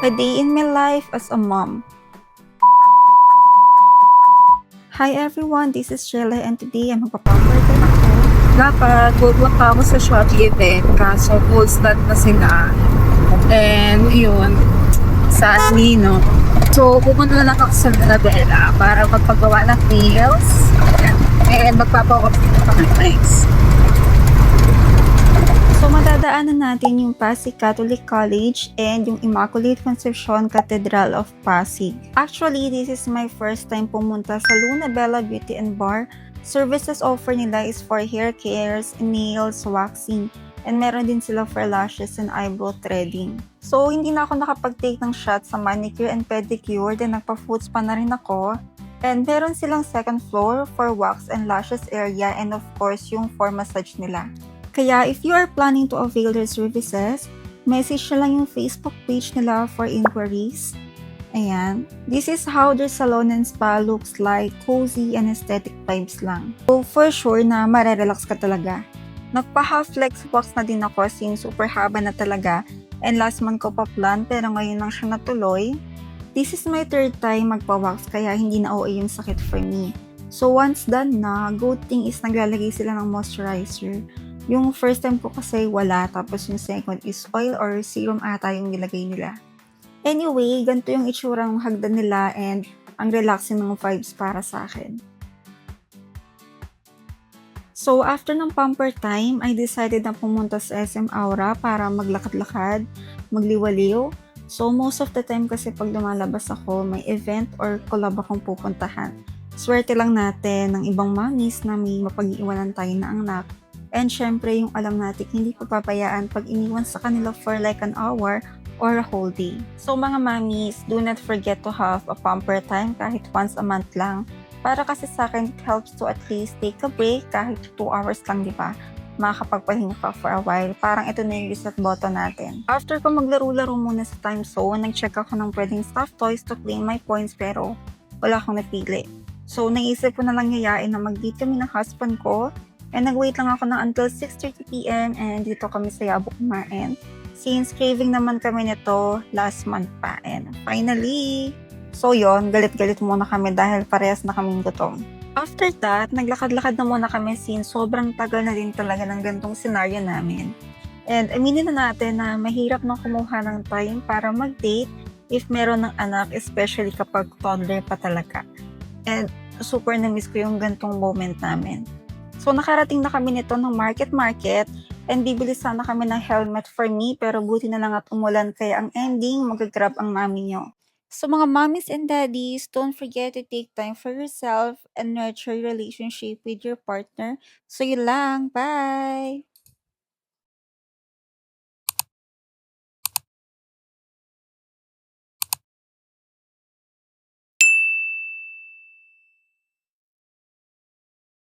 A day in my life as a mom. Hi everyone, this is Sheila and today I'm magpapamper din ako. Dapat pupunta ako sa Shopee event kaso full start na sila. And yun, sa Nino. So pupunta na lang ako sa Labela para magpagawa ng nails and magpapawak ng nice. So madadaanan natin yung Pasig Catholic College and yung Immaculate Conception Cathedral of Pasig. Actually, this is my first time pumunta sa Luna Bella Beauty and Bar. Services offer nila is for hair cares, nails, waxing, and meron din sila for lashes and eyebrow threading. So hindi na ako nakapag-take ng shot sa manicure and pedicure, then nagpa-foot spa na rin ako. And meron silang second floor for wax and lashes area and of course yung for massage nila. Kaya if you are planning to avail their services, message na lang yung Facebook page nila for inquiries. Ayan. This is how their salon and spa looks like, cozy and aesthetic vibes lang. So for sure na marerelax ka talaga. Nagpa-half flex box na din ako since super haba na talaga and last month ko pa plan pero ngayon lang siya natuloy. This is my third time magpa-wax kaya hindi na OA yung sakit for me. So once done na, good thing is naglalagay sila ng moisturizer. Yung first time ko kasi wala, tapos yung second is oil or serum ata yung nilagay nila. Anyway, ganito yung itsura ng hagdan nila and ang relaxing ng vibes para sa akin. So after ng pamper time, I decided na pumunta sa SM Aura para maglakad-lakad, magliwaliw. So most of the time kasi pag lumalabas ako, may event or collab akong pupuntahan. Swerte lang natin ng ibang mommies na may mapag-iwanan tayo na anak. And syempre, yung alam natin, hindi papapayaan pag iniwan sa kanila for like an hour or a whole day. So mga mommies, do not forget to have a pamper time kahit once a month lang. Para kasi sa akin, it helps to at least take a break kahit 2 hours lang, di ba? Makakapagpahinga ka for a while. Parang ito na yung reset button natin. After ko maglaro-laro muna sa time zone, nag-check ako ng pwedeng stuffed toys to claim my points pero wala akong napili. So naisip ko na lang yayain na mag-date kami ng husband ko. And nag-wait lang ako ng until 6:30 PM and dito kami sa Yabo kumain. Since craving naman kami nito last month pa and finally! So yon, galit-galit muna kami dahil parehas na kaming gutom. After that, naglakad-lakad na muna kami since sobrang tagal na din talaga ng gantong senaryo namin. And aminin na natin na mahirap na kumuha ng time para mag-date if meron ng anak, especially kapag toddler pa talaga. And super na-miss ko yung gantong moment namin. So nakarating na kami nito ng market and bibili sana kami ng helmet for me pero buti na lang at umulan kaya ang ending magagrab ang mami nyo. So mga mommies and daddies, don't forget to take time for yourself and nurture your relationship with your partner. So yun lang, bye!